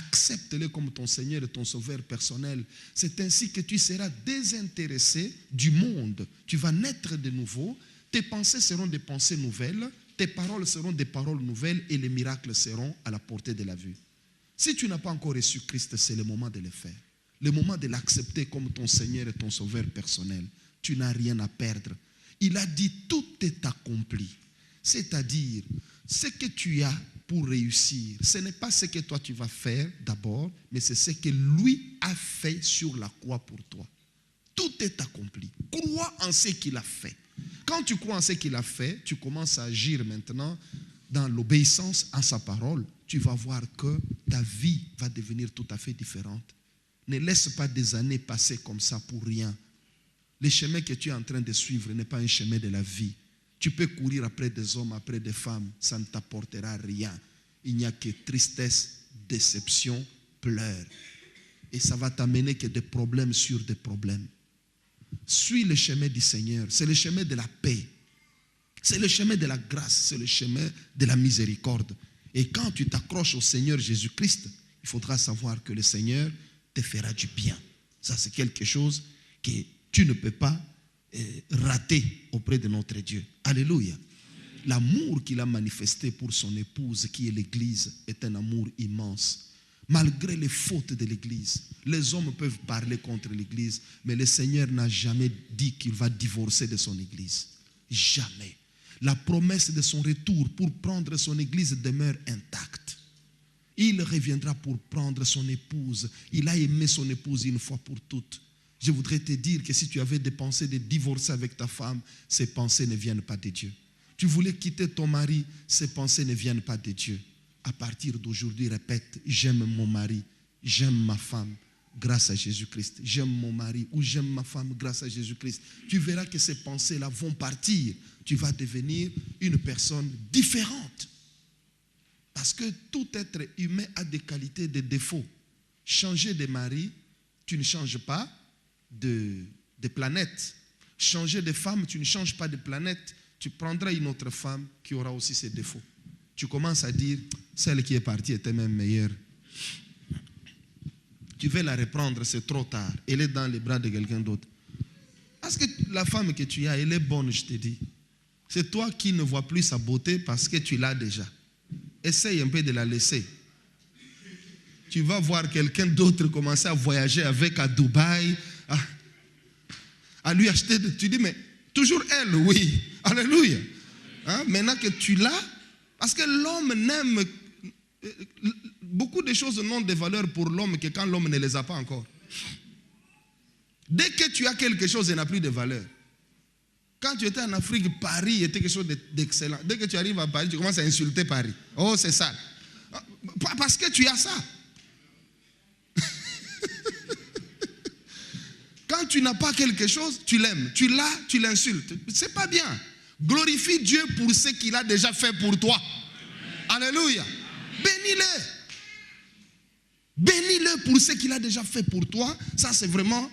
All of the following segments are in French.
accepte-le comme ton Seigneur et ton Sauveur personnel. C'est ainsi que tu seras désintéressé du monde. Tu vas naître de nouveau. Tes pensées seront des pensées nouvelles. Tes paroles seront des paroles nouvelles et les miracles seront à la portée de la vue. Si tu n'as pas encore reçu Christ, c'est le moment de le faire. Le moment de l'accepter comme ton Seigneur et ton Sauveur personnel. Tu n'as rien à perdre. Il a dit tout est accompli. C'est-à-dire, ce que tu as pour réussir, ce n'est pas ce que toi tu vas faire d'abord, mais c'est ce que lui a fait sur la croix pour toi. Tout est accompli. Crois en ce qu'il a fait. Quand tu crois en ce qu'il a fait, tu commences à agir maintenant dans l'obéissance à sa parole. Tu vas voir que ta vie va devenir tout à fait différente. Ne laisse pas des années passer comme ça pour rien. Le chemin que tu es en train de suivre n'est pas un chemin de la vie. Tu peux courir après des hommes, après des femmes, ça ne t'apportera rien. Il n'y a que tristesse, déception, pleurs. Et ça va t'amener que des problèmes sur des problèmes. Suis le chemin du Seigneur. C'est le chemin de la paix. C'est le chemin de la grâce. C'est le chemin de la miséricorde. Et quand tu t'accroches au Seigneur Jésus-Christ, il faudra savoir que le Seigneur te fera du bien. Ça, c'est quelque chose que tu ne peux pas rater auprès de notre Dieu. Alléluia. L'amour qu'il a manifesté pour son épouse, qui est l'Église, est un amour immense. Malgré les fautes de l'Église, les hommes peuvent parler contre l'Église, mais le Seigneur n'a jamais dit qu'il va divorcer de son Église. Jamais. La promesse de son retour pour prendre son Église demeure intacte. Il reviendra pour prendre son épouse. Il a aimé son épouse une fois pour toutes. Je voudrais te dire que si tu avais des pensées de divorcer avec ta femme, ces pensées ne viennent pas de Dieu. Tu voulais quitter ton mari, ces pensées ne viennent pas de Dieu. À partir d'aujourd'hui, répète, j'aime mon mari, j'aime ma femme, grâce à Jésus-Christ. J'aime mon mari ou j'aime ma femme grâce à Jésus-Christ. Tu verras que ces pensées-là vont partir. Tu vas devenir une personne différente. Parce que tout être humain a des qualités, des défauts. Changer de mari, tu ne changes pas de planète. Changer de femme, tu ne changes pas de planète. Tu prendras une autre femme qui aura aussi ses défauts. Tu commences à dire, celle qui est partie était même meilleure. Tu veux la reprendre, c'est trop tard. Elle est dans les bras de quelqu'un d'autre. Parce que la femme que tu as, elle est bonne, je te dis. C'est toi qui ne vois plus sa beauté parce que tu l'as déjà. Essaye un peu de la laisser. Tu vas voir quelqu'un d'autre commencer à voyager avec à Dubaï, à lui acheter. Tu dis, mais toujours elle, oui. Alléluia. Hein? Maintenant que tu l'as, parce que l'homme n'aime... Beaucoup de choses n'ont de valeur pour l'homme que quand l'homme ne les a pas encore. Dès que tu as quelque chose, il n'a plus de valeur. Quand tu étais en Afrique, Paris était quelque chose d'excellent. Dès que tu arrives à Paris, tu commences à insulter Paris. Oh, c'est ça. Parce que tu as ça. Quand tu n'as pas quelque chose, tu l'aimes. Tu l'as, tu l'insultes. C'est pas bien. Glorifie Dieu pour ce qu'il a déjà fait pour toi. Alléluia. Bénis-le. Bénis-le pour ce qu'il a déjà fait pour toi. Ça, c'est vraiment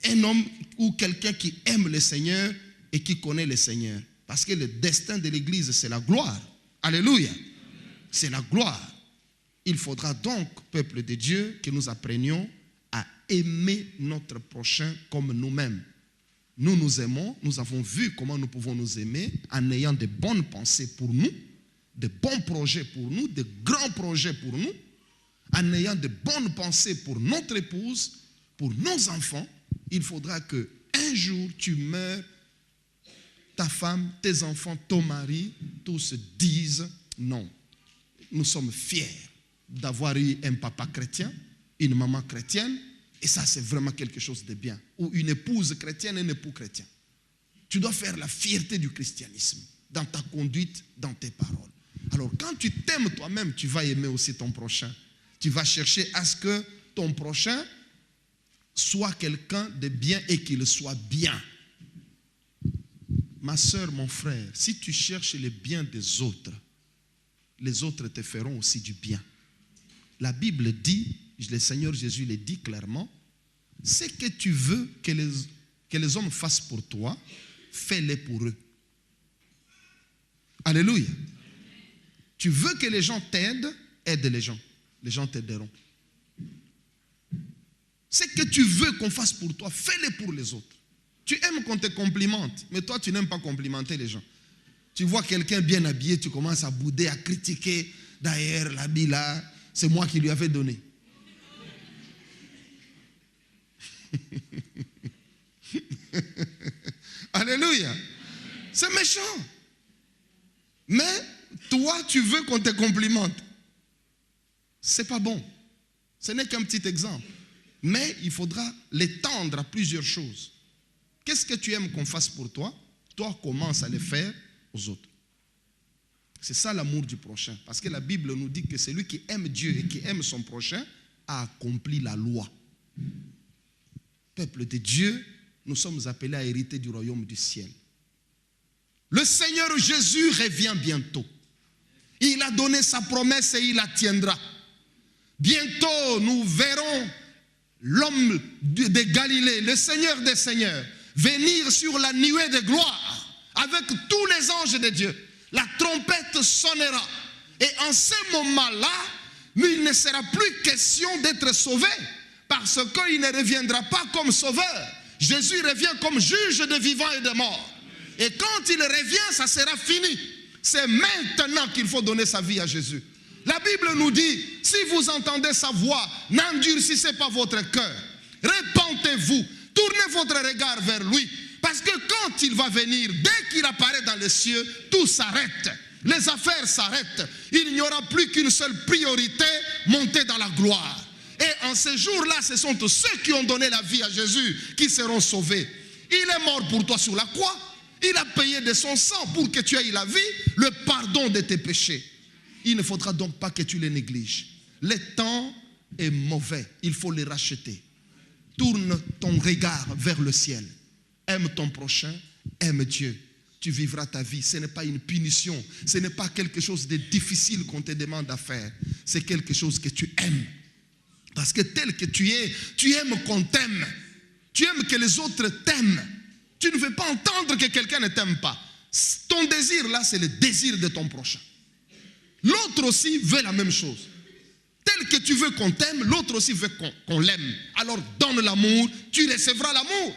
un homme ou quelqu'un qui aime le Seigneur et qui connaît le Seigneur. Parce que le destin de l'Église, c'est la gloire. Alléluia. C'est la gloire. Il faudra donc, peuple de Dieu, que nous apprenions à aimer notre prochain comme nous-mêmes. Nous nous aimons, nous avons vu comment nous pouvons nous aimer en ayant de bonnes pensées pour nous, de bons projets pour nous, de grands projets pour nous, en ayant de bonnes pensées pour notre épouse, pour nos enfants. Il faudra que un jour tu meurs, ta femme, tes enfants, ton mari, tous disent non. Nous sommes fiers d'avoir eu un papa chrétien, une maman chrétienne, et ça c'est vraiment quelque chose de bien. Ou une épouse chrétienne et un époux chrétien. Tu dois faire la fierté du christianisme dans ta conduite, dans tes paroles. Alors quand tu t'aimes toi-même, tu vas aimer aussi ton prochain. Tu vas chercher à ce que ton prochain soit quelqu'un de bien et qu'il soit bien. Ma soeur, mon frère, si tu cherches le bien des autres, les autres te feront aussi du bien. La Bible dit, le Seigneur Jésus le dit clairement, ce que tu veux que les hommes fassent pour toi, fais-le pour eux. Alléluia. Tu veux que les gens t'aident, aide les gens. Les gens t'aideront. Ce que tu veux qu'on fasse pour toi, fais-le pour les autres. Tu aimes qu'on te complimente, mais toi, tu n'aimes pas complimenter les gens. Tu vois quelqu'un bien habillé, tu commences à bouder, à critiquer. D'ailleurs, l'habit là, c'est moi qui lui avais donné. Alléluia. C'est méchant. Mais toi, tu veux qu'on te complimente. C'est pas bon. Ce n'est qu'un petit exemple. Mais il faudra l'étendre à plusieurs choses. Qu'est-ce que tu aimes qu'on fasse pour toi? Toi, commence à le faire aux autres. C'est ça l'amour du prochain. Parce que la Bible nous dit que celui qui aime Dieu et qui aime son prochain a accompli la loi. Peuple de Dieu, nous sommes appelés à hériter du royaume du ciel. Le Seigneur Jésus revient bientôt. Il a donné sa promesse et il la tiendra. Bientôt, nous verrons l'homme de Galilée, le Seigneur des Seigneurs, venir sur la nuée de gloire avec tous les anges de Dieu. La trompette sonnera. Et en ce moment-là, il ne sera plus question d'être sauvé parce qu'il ne reviendra pas comme sauveur. Jésus revient comme juge de vivants et de morts. Et quand il revient, ça sera fini. C'est maintenant qu'il faut donner sa vie à Jésus. La Bible nous dit, si vous entendez sa voix, n'endurcissez pas votre cœur. Repentez-vous. Tournez votre regard vers lui. Parce que quand il va venir, dès qu'il apparaît dans les cieux, tout s'arrête. Les affaires s'arrêtent. Il n'y aura plus qu'une seule priorité, monter dans la gloire. Et en ce jour-là, ce sont ceux qui ont donné la vie à Jésus qui seront sauvés. Il est mort pour toi sur la croix. Il a payé de son sang pour que tu aies la vie, le pardon de tes péchés. Il ne faudra donc pas que tu les négliges. Le temps est mauvais. Il faut les racheter. Tourne ton regard vers le ciel. Aime ton prochain, aime Dieu. Tu vivras ta vie. Ce n'est pas une punition. Ce n'est pas quelque chose de difficile qu'on te demande à faire. C'est quelque chose que tu aimes. Parce que tel que tu es, tu aimes qu'on t'aime. Tu aimes que les autres t'aiment. Tu ne veux pas entendre que quelqu'un ne t'aime pas. Ton désir là, c'est le désir de ton prochain. L'autre aussi veut la même chose. Tel que tu veux qu'on t'aime, l'autre aussi veut qu'on l'aime. Alors donne l'amour, tu recevras l'amour.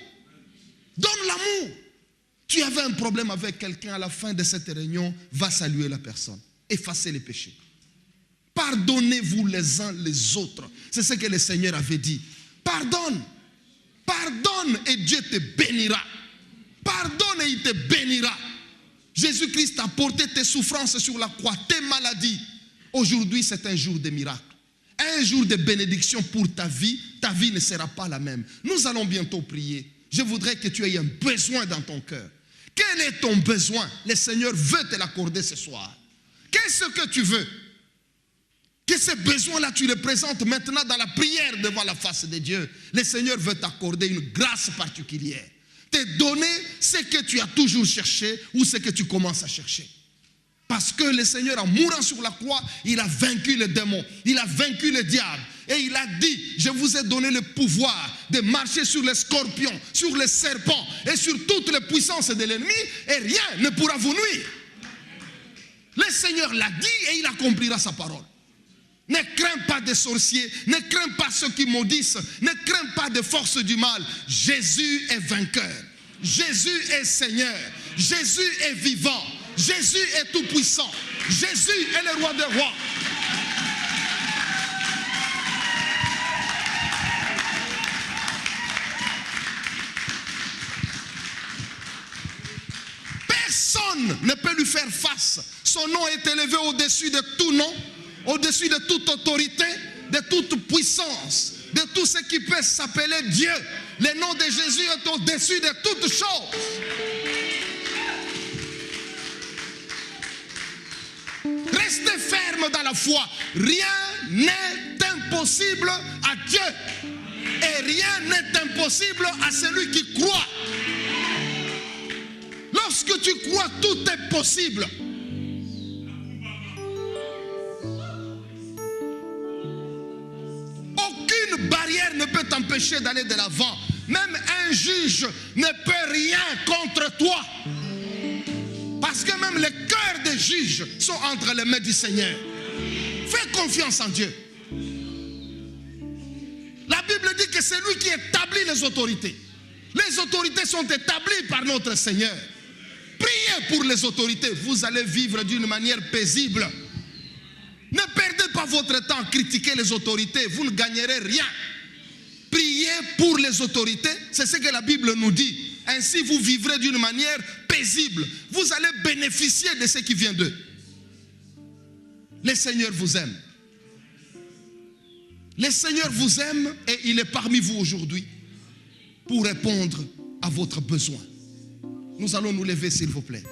Donne l'amour. Tu avais un problème avec quelqu'un à la fin de cette réunion, va saluer la personne. Effacez les péchés. Pardonnez-vous les uns les autres. C'est ce que le Seigneur avait dit. Pardonne. Pardonne et Dieu te bénira. Pardonne et il te bénira. Jésus-Christ a porté tes souffrances sur la croix, tes maladies. Aujourd'hui, c'est un jour de miracle. Un jour de bénédiction pour ta vie ne sera pas la même. Nous allons bientôt prier. Je voudrais que tu aies un besoin dans ton cœur. Quel est ton besoin? Le Seigneur veut te l'accorder ce soir. Qu'est-ce que tu veux? Que ce besoin-là, tu le présentes maintenant dans la prière devant la face de Dieu. Le Seigneur veut t'accorder une grâce particulière. Te donner ce que tu as toujours cherché ou ce que tu commences à chercher. Parce que le Seigneur, en mourant sur la croix, il a vaincu les démons, il a vaincu le diable. Et il a dit, je vous ai donné le pouvoir de marcher sur les scorpions, sur les serpents et sur toutes les puissances de l'ennemi et rien ne pourra vous nuire. Le Seigneur l'a dit et il accomplira sa parole. Ne crains pas des sorciers, ne crains pas ceux qui maudissent, ne crains pas des forces du mal. Jésus est vainqueur, Jésus est Seigneur, Jésus est vivant, Jésus est tout puissant, Jésus est le roi des rois. Personne ne peut lui faire face. Son nom est élevé au-dessus de tout nom, au-dessus de toute autorité, de toute puissance, de tout ce qui peut s'appeler Dieu. Le nom de Jésus est au-dessus de toutes choses. Restez ferme dans la foi. Rien n'est impossible à Dieu. Et rien n'est impossible à celui qui croit. Lorsque tu crois, tout est possible. Aucune barrière ne peut t'empêcher d'aller de l'avant. Même un juge ne peut rien contre toi. Parce que même les cœurs des juges sont entre les mains du Seigneur. Fais confiance en Dieu. La Bible dit que c'est lui qui établit les autorités. Les autorités sont établies par notre Seigneur. Priez pour les autorités. Vous allez vivre d'une manière paisible. Ne perdez pas votre temps à critiquer les autorités. Vous ne gagnerez rien. Priez pour les autorités. C'est ce que la Bible nous dit. Ainsi, vous vivrez d'une manière paisible. Vous allez bénéficier de ce qui vient d'eux. Le Seigneur vous aime. Le Seigneur vous aime et il est parmi vous aujourd'hui pour répondre à votre besoin. Nous allons nous lever, s'il vous plaît.